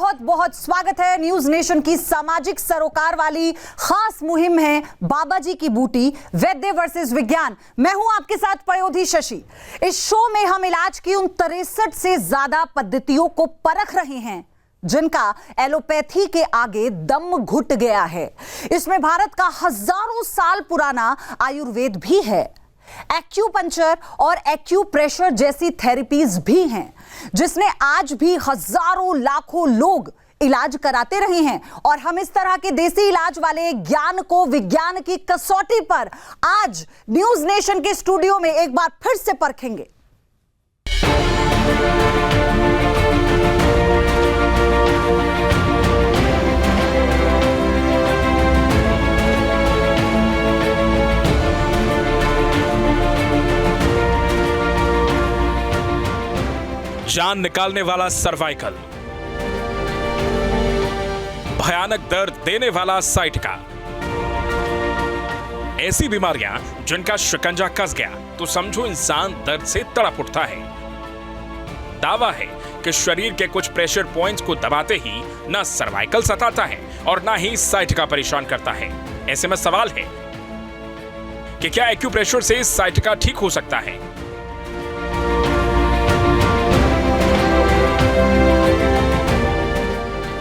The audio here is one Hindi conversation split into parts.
बहुत बहुत स्वागत है। न्यूज नेशन की सामाजिक सरोकार वाली खास मुहिम है बाबा जी की बूटी, वैद्य वर्सेस विज्ञान। मैं हूं आपके साथ पयोधी शशि। इस शो में हम इलाज की उन 63 से ज्यादा पद्धतियों को परख रहे हैं जिनका एलोपैथी के आगे दम घुट गया है। इसमें भारत का हजारों साल पुराना आयुर्वेद भी है। एक्यूपंक्चर और एक्यूप्रेशर जैसी थेरेपीज भी हैं जिसने आज भी हजारों लाखों लोग इलाज कराते रहे हैं। और हम इस तरह के देसी इलाज वाले ज्ञान को विज्ञान की कसौटी पर आज न्यूज नेशन के स्टूडियो में एक बार फिर से परखेंगे। जान निकालने वाला सर्वाइकल, भयानक दर्द देने वाला साइटिका, ऐसी बीमारियां जिनका शिकंजा कस गया तो समझो इंसान दर्द से तड़प उठता है। दावा है कि शरीर के कुछ प्रेशर पॉइंट्स को दबाते ही ना सर्वाइकल सताता है और ना ही साइटिका परेशान करता है। ऐसे में सवाल है कि क्या एक्यूप्रेशर से साइटिका ठीक हो सकता है?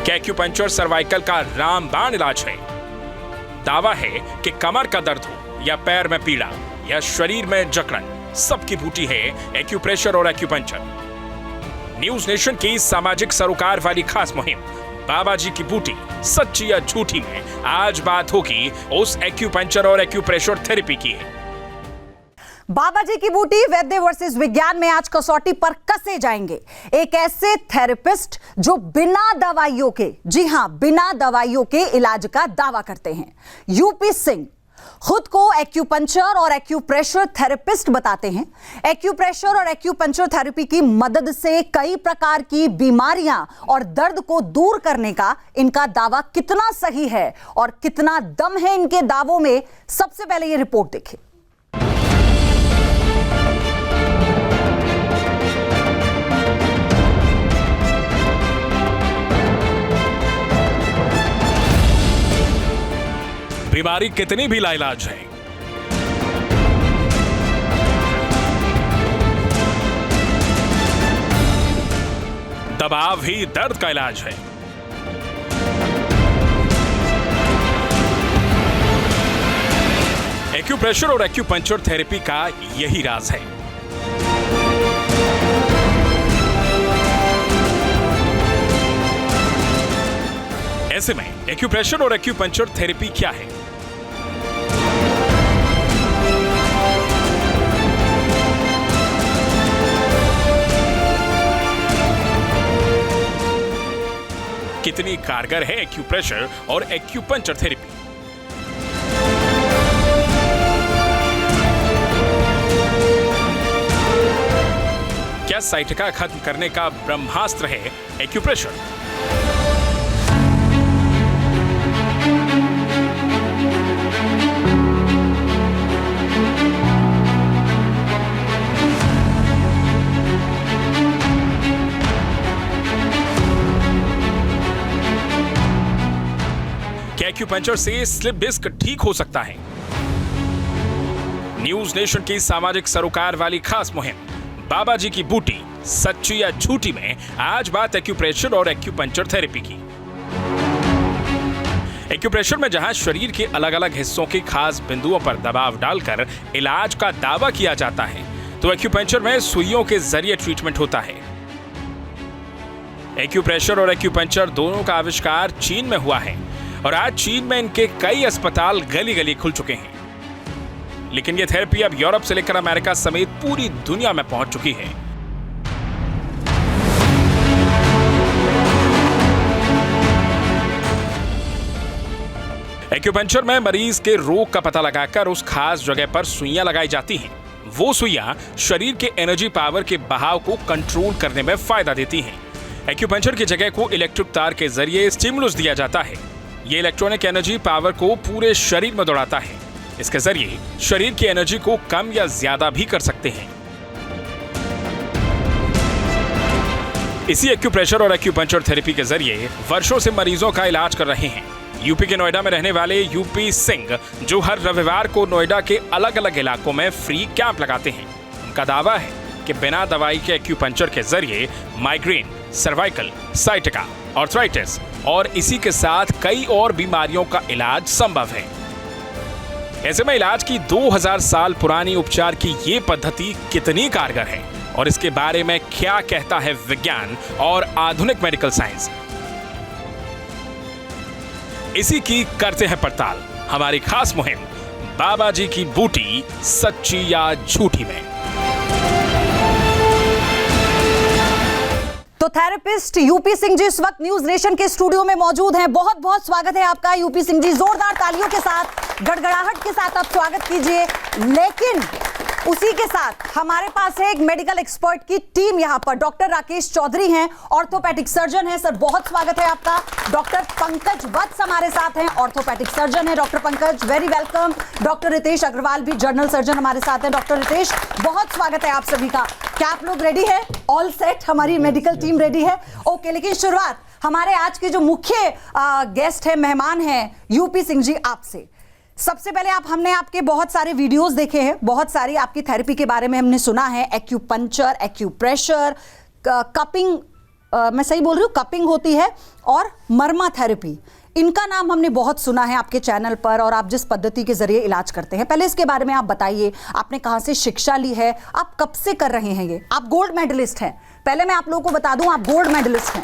क्या एक्यूपंक्चर सर्वाइकल का रामबाण इलाज है? दावा है कि कमर का दर्द हो या पैर में पीड़ा या शरीर में जकड़न, सबकी बूटी है एक्यूप्रेशर और एक्यूपंक्चर। न्यूज नेशन की सामाजिक सरोकार वाली खास मुहिम बाबा जी की बूटी, सच्ची या झूठी में आज बात होगी उस एक्यूपंक्चर और एक्यूप्रेशर थेरेपी की है। बाबा जी की बूटी वैद्य वर्सेस विज्ञान में आज कसौटी पर कसे जाएंगे एक ऐसे थेरेपिस्ट जो बिना दवाइयों के, जी हां, बिना दवाइयों के इलाज का दावा करते हैं। यूपी सिंह खुद को एक्यूपंक्चर और एक्यूप्रेशर थेरेपिस्ट बताते हैं। एक्यूप्रेशर और एक्यूपंक्चर थेरेपी की मदद से कई प्रकार की बीमारियां और दर्द को दूर करने का इनका दावा कितना सही है और कितना दम है इनके दावों में, सबसे पहले ये रिपोर्ट देखिए। बीमारी कितनी भी लाइलाज है, दबाव ही दर्द का इलाज है। एक्यूप्रेशर और एक्यूपंक्चर थेरेपी का यही राज है। ऐसे में एक्यूप्रेशर और एक्यूपंक्चर थेरेपी क्या है? कितनी कारगर है एक्यूप्रेशर और एक्यूपंक्चर थेरेपी? क्या साइटिका खत्म करने का ब्रह्मास्त्र है एक्यूप्रेशर? क्या एक्यूपंक्चर से स्लिप डिस्क ठीक हो सकता है? न्यूज नेशन की सामाजिक सरोकार वाली खास मुहिम बाबा जी की बूटी, सच्ची या झूठी में आज बात एक्यूप्रेशर और एक्यूपंक्चर थेरेपी की। एक्यूप्रेशर में जहां शरीर के अलग अलग हिस्सों के खास बिंदुओं पर दबाव डालकर इलाज का दावा किया जाता है, तो एक्यूपंक्चर में सुइयों के जरिए ट्रीटमेंट होता है। एक्यूप्रेशर और एक्यूपंक्चर दोनों का आविष्कार चीन में हुआ है और आज चीन में इनके कई अस्पताल गली गली खुल चुके हैं। लेकिन ये थेरेपी अब यूरोप से लेकर अमेरिका समेत पूरी दुनिया में पहुंच चुकी है। एक्यूपंक्चर में मरीज के रोग का पता लगाकर उस खास जगह पर सुइयां लगाई जाती हैं। वो सुइयां शरीर के एनर्जी पावर के बहाव को कंट्रोल करने में फायदा देती हैं। एक्यूपंक्चर की जगह को इलेक्ट्रिक तार के जरिए स्टिमुलस दिया जाता है। ये इलेक्ट्रॉनिक एनर्जी पावर को पूरे शरीर में दौड़ाता है। इसके जरिए शरीर की एनर्जी को कम या ज्यादा भी कर सकते हैं। इसी एक्यूप्रेशर और एक्यूपंक्चर थेरेपी के जरिए वर्षों से मरीजों का इलाज कर रहे हैं यूपी के नोएडा में रहने वाले यूपी सिंह, जो हर रविवार को नोएडा के अलग अलग इलाकों में फ्री कैंप लगाते हैं। उनका दावा है कि बिना दवाई के एक्यूपंक्चर के जरिए माइग्रेन, सर्वाइकल, साइटिका, आर्थराइटिस और इसी के साथ कई और बीमारियों का इलाज संभव है। ऐसे में इलाज की 2000 साल पुरानी उपचार की ये पद्धति कितनी कारगर है और इसके बारे में क्या कहता है विज्ञान और आधुनिक मेडिकल साइंस, इसी की करते हैं पड़ताल हमारी खास मुहिम बाबा जी की बूटी सच्ची या झूठी में। तो थेरेपिस्ट यूपी सिंह जी इस वक्त न्यूज नेशन के स्टूडियो में मौजूद हैं। बहुत बहुत स्वागत है आपका यूपी सिंह जी। जोरदार तालियों के साथ, गड़गड़ाहट के साथ आप स्वागत कीजिए। लेकिन उसी के साथ हमारे पास है एक मेडिकल एक्सपर्ट की टीम यहाँ पर। डॉक्टर राकेश चौधरी हैं, ऑर्थोपेडिक सर्जन हैं। सर बहुत स्वागत है आपका। डॉक्टर पंकज वत्स हमारे साथ हैं, ऑर्थोपेडिक सर्जन है। Doctor Pankaj very welcome. Doctor Ritesh Agarwal भी जनरल सर्जन हमारे साथ हैं। डॉक्टर रितेश बहुत स्वागत है आप सभी का। क्या आप लोग रेडी है? ऑल सेट, हमारी मेडिकल टीम रेडी है? ओके, लेकिन शुरुआत हमारे आज के जो मुख्य गेस्ट है, मेहमान हैं, यूपी सिंह जी आपसे। सबसे पहले हमने आपके बहुत सारे वीडियोस देखे हैं, बहुत सारी आपकी थेरेपी के बारे में हमने सुना है। एक्यूपंक्चर, एक्यूप्रेशर, कपिंग, मैं सही बोल रही हूँ, कपिंग होती है, और मर्मा थेरेपी, इनका नाम हमने बहुत सुना है आपके चैनल पर और आप जिस पद्धति के जरिए इलाज करते हैं। पहले इसके बारे में आप बताइए, आपने कहाँ से शिक्षा ली है, आप कब से कर रहे हैं ये? आप गोल्ड मेडलिस्ट हैं। पहले मैं आप लोगों को बता दूं, आप गोल्ड मेडलिस्ट हैं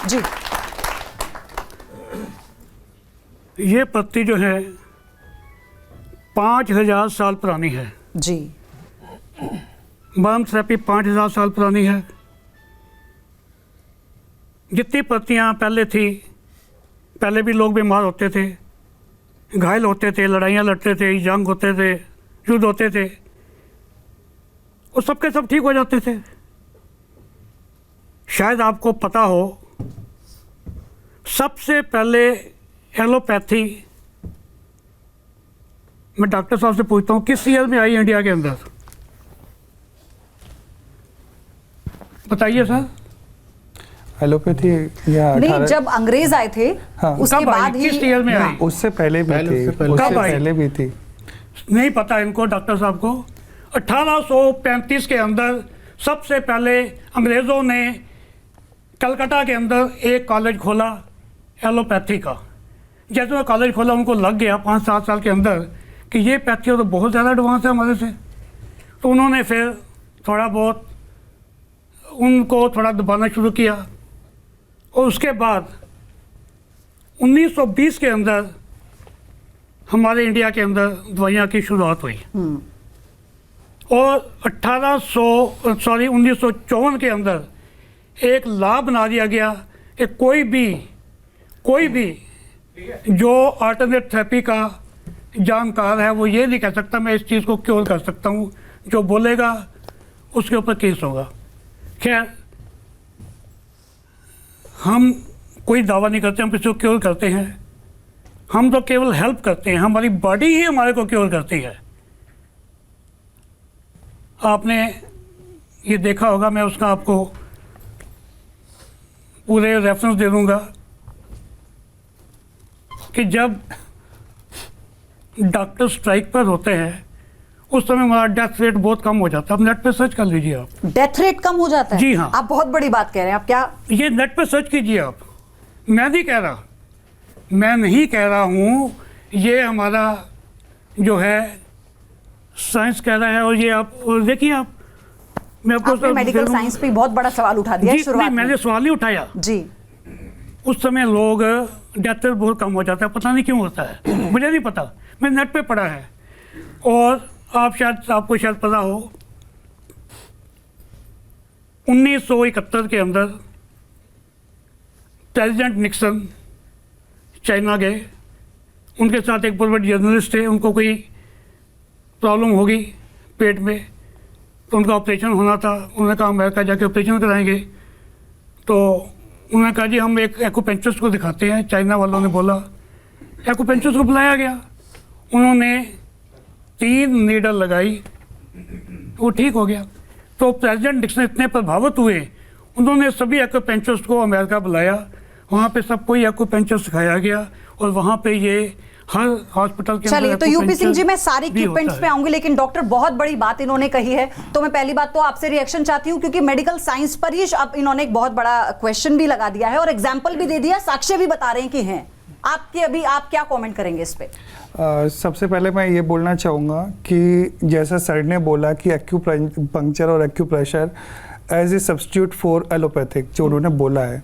जी। ये पत्ती जो है 5000 साल पुरानी है जी। मर्म थेरेपी 5000 साल पुरानी है। जितनी पत्तियां पहले थी, पहले भी लोग बीमार होते थे, घायल होते थे, लड़ाइयाँ लड़ते थे, जंग होते थे, युद्ध होते थे, वो सबके सब ठीक हो जाते थे। शायद आपको पता हो, सबसे पहले एलोपैथी, मैं डॉक्टर साहब से पूछता हूँ, किस ईयर में आई इंडिया के अंदर? बताइए सर। एलोपैथी या नहीं, जब अंग्रेज आए थे, हाँ, उसके बाद ही, किस ईयर में आई? उससे पहले भी थी, उससे पहले भी थी। नहीं पता इनको, डॉक्टर साहब को। 1835 के अंदर सबसे पहले अंग्रेज़ों ने कलकत्ता के अंदर एक कॉलेज खोला एलोपैथी का। जैसे वो कॉलेज खोला, उनको लग गया 5-7 साल के अंदर कि ये पैथी तो बहुत ज़्यादा एडवांस है हमारे से। तो उन्होंने फिर थोड़ा बहुत उनको थोड़ा दबाना शुरू किया, और उसके बाद 1920 के अंदर हमारे इंडिया के अंदर दवाइयाँ की शुरुआत हुई। और 1954 के अंदर एक लॉ बना दिया गया कि कोई भी जो अल्टरनेट थेरेपी का जानकार है, वो ये नहीं कह सकता मैं इस चीज़ को क्योर कर सकता हूँ। जो बोलेगा उसके ऊपर केस होगा। खैर, हम कोई दावा नहीं करते हम किसी को क्योर करते हैं, हम तो केवल हेल्प करते हैं। हमारी बॉडी ही हमारे को क्योर करती है। आपने ये देखा होगा, मैं उसका आपको पूरे रेफरेंस दे दूंगा कि जब डॉक्टर स्ट्राइक पर होते हैं उस समय हमारा डेथ रेट बहुत कम हो जाता है। आप नेट पे सर्च कर लीजिए। आप डेथ रेट कम हो जाता है? जी हाँ। आप बहुत बड़ी बात कह रहे हैं। आप क्या, ये नेट पे सर्च कीजिए आप। मैं नहीं कह रहा हूँ, ये हमारा जो है साइंस कह रहा है। और ये आप देखिए, आप, मैं आपको मेडिकल साइंस पे बहुत बड़ा सवाल उठा दिया शुरुआत में। मैंने सवाल ही उठाया जी। उस समय लोग डेथ रेट बहुत कम हो जाता है, पता नहीं क्यों होता है, मुझे नहीं पता, मैं नेट पे पढ़ा है। और आपको शायद पता हो, 1971 के अंदर प्रेसिडेंट निक्सन चाइना गए, उनके साथ एक बहुत बड़े जर्नलिस्ट थे, उनको कोई प्रॉब्लम होगी पेट में, तो उनका ऑपरेशन होना था। उन्होंने कहा अमेरिका जाके ऑपरेशन कराएंगे। तो उन्होंने कहा जी हम एक एक्यूपंक्चरिस्ट को दिखाते हैं। चाइना वालों ने बोला, एक्यूपंक्चरिस्ट को बुलाया गया, उन्होंने 3 नीडल लगाई, वो ठीक हो गया। तो प्रेसिडेंट निक्सन इतने प्रभावित हुए, उन्होंने सभी एक्यूपेंचरिस्ट को अमेरिका बुलाया, वहाँ पे सबको एक्यूपेंचर सिखाया गया और वहाँ पे ये हर हॉस्पिटल के चलिए, अंदर तो यूपी सिंह जी मैं सारे भी होता इक्विपमेंट्स है। पे आऊंगी, लेकिन डॉक्टर बहुत बड़ी बात इन्होंने कही है, तो मैं पहली बात तो आपसे रिएक्शन चाहती हूँ, क्योंकि मेडिकल साइंस पर ही अब इन्होंने एक बहुत बड़ा क्वेश्चन भी लगा दिया है और एग्जाम्पल भी दे दिया, साक्ष्य भी बता रहे हैं कि हैं। आपके अभी आप क्या कमेंट करेंगे इस पे? सबसे पहले मैं ये बोलना चाहूँगा कि जैसा सर ने बोला कि एक्यूपंक्चर और acupressure as a substitute for allopathic, जो उन्होंने बोला है,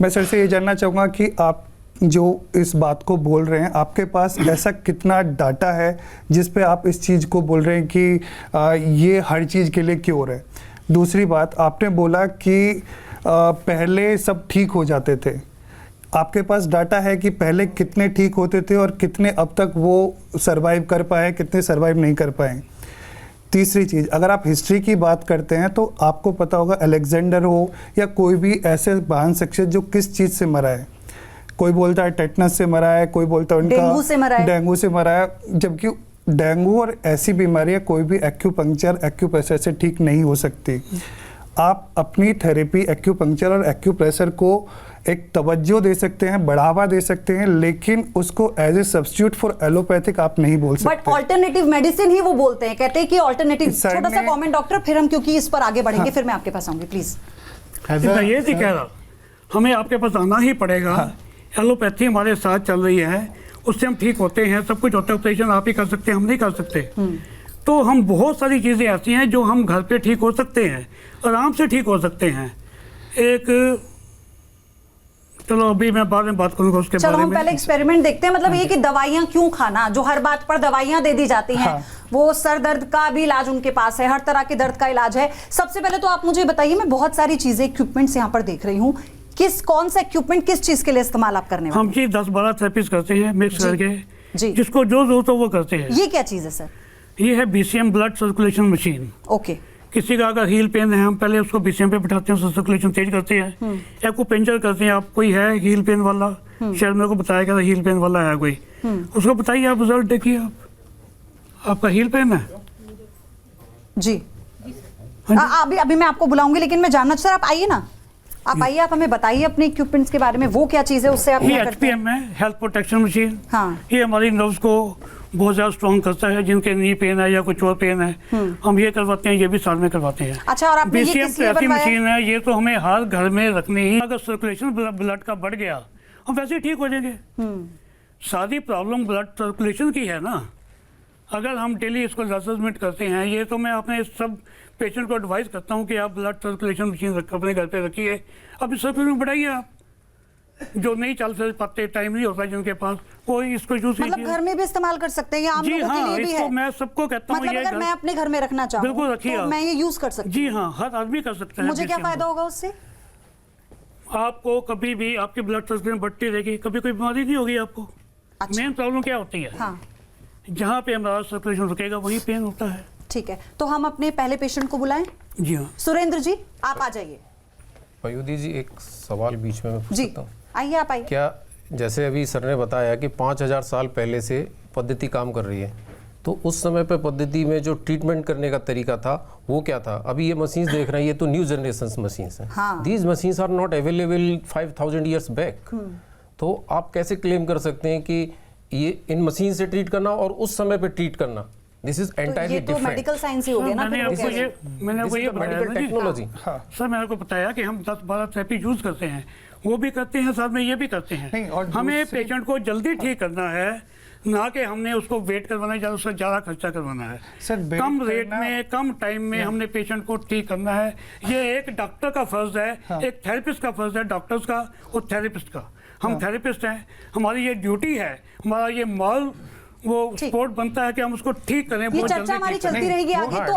मैं सर से ये जानना चाहूँगा कि आप जो इस बात को बोल रहे हैं, आपके पास ऐसा कितना डाटा है जिस पे आप इस चीज़ को बोल रहे हैं कि ये हर चीज़ के लिए क्योर है? दूसरी बात, आपने बोला कि पहले सब ठीक हो जाते थे, आपके पास डाटा है कि पहले कितने ठीक होते थे और कितने अब तक वो सरवाइव कर पाए, कितने सरवाइव नहीं कर पाए? तीसरी चीज़, अगर आप हिस्ट्री की बात करते हैं तो आपको पता होगा अलेक्जेंडर हो या कोई भी ऐसे महान शख्सियत जो किस चीज़ से मरा है, कोई बोलता है टेटनस से मरा है, कोई बोलता है डेंगू से मरा है, डेंगू से मरा है, जबकि डेंगू और ऐसी बीमारियां कोई भी एक्यूपंक्चर एक्यूप्रेशर से ठीक नहीं हो सकती। आप अपनी थेरेपी एक्यूपंक्चर और एक्यूप्रेशर को एक तवज्जो दे सकते हैं, बढ़ावा दे सकते हैं, लेकिन उसको as a substitute for allopathic आप नहीं बोल सकते। बट ऑल्टरनेटिव मेडिसिन ही वो बोलते हैं, कहते हैं कि ऑल्टरनेटिव। छोटा सा कमेंट डॉक्टर, फिर हम क्योंकि इस पर आगे बढ़ेंगे, फिर मैं आपके पास आऊंगी, प्लीज। मैं ये नहीं कह रहा, हमें आपके पास आना ही पड़ेगा। एलोपैथी हमारे साथ चल रही है, उससे हम ठीक होते हैं, सब कुछ होता है। ऑपरेशन आप ही कर सकते हैं, हम नहीं कर सकते। तो हम बहुत सारी चीज़ें ऐसी हैं जो हम घर पे ठीक हो सकते हैं, आराम से ठीक हो सकते हैं। एक चलो अभी मैं बाद में बात करूंगा उसके बारे में। चलो हम पहले एक्सपेरिमेंट देखते हैं। मतलब ये कि दवाइयाँ क्यों खाना, जो हर बात पर दवाइयाँ दे दी जाती हैं। वो सर दर्द का भी इलाज उनके पास है, हर तरह के दर्द का इलाज है। सबसे पहले तो आप मुझे बताइए, मैं बहुत सारी चीजें इक्विपमेंट्स यहाँ पर देख रही हूँ, कौन सा इक्विपमेंट किस चीज के लिए इस्तेमाल आप करने वाले? हम जी 10-12 थेरेपीज करते हैं मिक्स करके जी। जिसको जो जरूरत हो वो करते हैं। ये क्या चीज है सर? ये है BCM blood circulation machine. Okay. किसी का अगर हील पेन है, हम पहले उसको BCM पे बिठाते हैं, सर्कुलेशन तेज करते हैं। एक्यूपेंचर करते हैं। आप कोई है हील पेन वाला, शायद मेरे को बताया गया हील पेन वाला है कोई, उसको बताइए, आप रिजल्ट देखिए, आपका हील पेन है जी। अभी मैं आपको बुलाऊंगी, लेकिन मैं जानना, सर आप आइए ना, आप आइए, आप हमें बताइए अपने इक्विपमेंट्स के बारे में, वो क्या चीज है, उससे आप क्या करते हैं? HPM है, हेल्थ प्रोटेक्शन मशीन। हाँ। ये हमारी नर्व्स को बहुत ज़्यादा स्ट्रॉन्ग करता है, जिनके नी पेन है या कुछ और पेन है, हम ये करवाते हैं, ये भी साथ में करवाते हैं। अच्छा, और आपने ये BCM किस लिए ऐसी बनवाया? मशीन है, ये तो हमें हर घर में रखनी ही। अगर सर्कुलेशन ब्लड का बढ़ गया, हम वैसे ही ठीक हो जाएंगे। सारी प्रॉब्लम ब्लड सर्कुलेशन की है ना। अगर हम डेली इसको असेसमेंट करते हैं, ये तो मैं अपने सब पेशेंट को एडवाइस करता हूँ कि आप ब्लड सर्कुलेशन मशीन अपने घर पे रखिए। अब सर्कुलेशन बढ़ाइए। आप जो नहीं चल पाते, टाइम नहीं होता जिनके पास, वो इसको यूज मतलब घर में भी इस्तेमाल कर सकते हैं, या आम जी लोगों हाँ, के लिए भी इसको है? मैं सबको कहता हूँ, मतलब ये अगर मैं अपने घर में रखना चाहूँ बिल्कुल रखिए तो आप। मैं ये यूज कर सकती जी हूँ? हाँ, हर आदमी कर सकता है। मुझे क्या BCM फायदा होगा उससे? आपको कभी भी आपकी ब्लड सर्कुलेशन बढ़ती रहेगी, कभी कोई बीमारी नहीं होगी आपको। अच्छा। मेन प्रॉब्लम क्या होती है? हाँ, जहाँ पे हमारा सर्कुलेशन रुकेगा वहीं पेन होता है। ठीक है, तो हम अपने पहले पेशेंट को बुलाएं। जी हाँ। सुरेंद्र जी, आप आ जाइए। पयोधी जी, एक सवाल बीच में मैं पूछ जी सकता हूँ? आइए, आप आइए। क्या जैसे अभी सर ने बताया कि 5000 साल पहले से पद्धति काम कर रही है, तो उस समय पे पद्धति में जो ट्रीटमेंट करने का तरीका था वो क्या था? अभी ये मशीन्स देख रहे हैं, ये तो न्यू जनरेशन मशीन्स हैं। हाँ। These machines are not available 5000 years back. तो आप कैसे क्लेम कर सकते हैं कि ये इन मशीन से ट्रीट करना और उस समय पे ट्रीट करना, दिस इज एंटायरली ये तो डिफरेंट। मेडिकल साइंस ही हो गया ना। मैंने फिर वो आपको कैसे? मैंने आपको ये बताया मेडिकल ना जी। टेक्नोलॉजी। सर मैंने आपको बताया कि हम 10-12 थेरेपी यूज करते हैं, वो भी करते हैं, साथ में ये भी करते नहीं, हैं। और हमें पेशेंट को जल्दी ठीक करना है, ना कि हमने उसको वेट करवाना है, उसका ज़्यादा खर्चा करवाना है। सर, वेट कम रेट करना- में, कम टाइम में हमने पेशेंट को ठीक करना है। ये एक डॉक्टर का फर्ज है, एक थेरेपिस्ट का फर्ज है, डॉक्टर्स का और थेरेपिस्ट का। हम थेरेपिस्ट हैं, हमारी ये ड्यूटी है, हमारा ये मॉरल वो ठीक। सपोर्ट बनता है कि हम उसको ठीक करें। ये बहुत चर्चा जल्दी हमारी ठीक करें। चलती रहेगी वो आगे हाँ। तो